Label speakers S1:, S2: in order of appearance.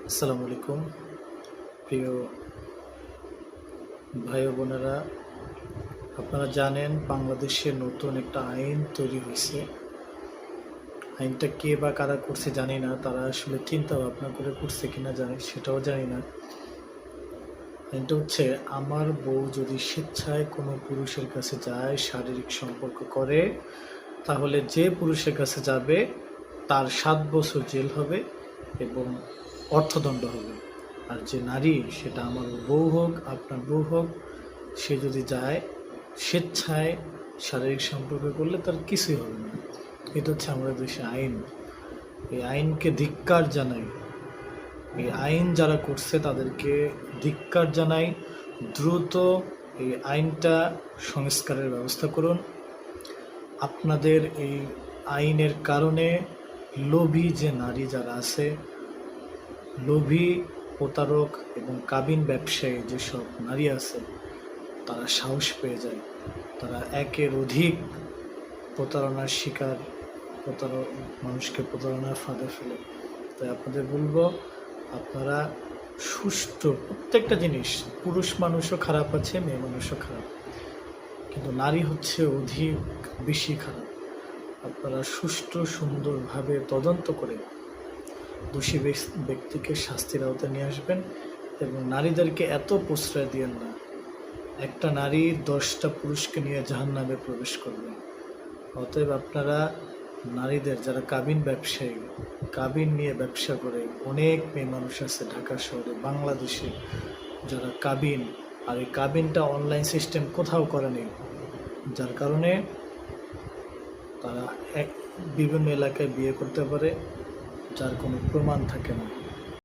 S1: আসসালামু আলাইকুম প্রিয় ভাই ও বোনেরা। আপনারা জানেন বাংলাদেশে নতুন একটা আইন তৈরি হয়েছে। আইনটা কে বা কারা করছে জানি না, তারা আসলে চিন্তা ভাবনা করে করছে কিনা সেটাও জানি না। আইনটা হচ্ছে, আমার বউ যদি স্বেচ্ছায় কোনো পুরুষের কাছে যায়, শারীরিক সম্পর্ক করে, তাহলে যে পুরুষের কাছে যাবে তার 7 বছর জেল হবে এবং অর্থদণ্ড হবে। আর যে নারী, সেটা আমার বউ হোক আপনার বউ হোক, সে যদি যায় স্বেচ্ছায় শারীরিক সম্পর্ক করলে তার কিছুই হবে না। এটা হচ্ছে আমাদের দেশে আইন। এই আইনকে ধিক্কার জানাই। এই আইন যারা করছে তাদেরকে ধিক্কার জানাই। দ্রুত এই আইনটা সংস্কারের ব্যবস্থা করুন। আপনাদের এই আইনের কারণে লোভী যে নারী যারা আছে, লোভী, প্রতারক এবং কাবিন ব্যবসায়ী যেসব নারী আছে, তারা সাহস পেয়ে যায়। তারা একের অধিক প্রতারণার শিকার, মানুষকে প্রতারণার ফাঁদে ফেলে। তাই আপনাদের বলবো, আপনারা সুষ্ঠু প্রত্যেকটা জিনিস, পুরুষ মানুষও খারাপ আছে, মেয়ে মানুষও খারাপ, কিন্তু নারী হচ্ছে অধিক বেশি খারাপ। আপনারা সুষ্ঠু সুন্দরভাবে তদন্ত করে দোষী ব্যক্তিকে শাস্তির আওতায় নিয়ে আসবেন এবং নারীদেরকে এত প্রশ্রয় দিয়েন না। একটা নারী 10টা পুরুষকে নিয়ে জাহান্নামে প্রবেশ করবে। অতএব আপনারা নারীদের, যারা কাবিন ব্যবসায়ী, কাবিন নিয়ে ব্যবসা করে, অনেক মেয়ে মানুষ আছে ঢাকা শহরে, বাংলাদেশে, যারা কাবিন, আর এই কাবিনটা অনলাইন সিস্টেম কোথাও করে নেই, যার কারণে তারা বিভিন্ন এলাকায় বিয়ে করতে পারে, যার কোনো প্রমাণ থাকে না।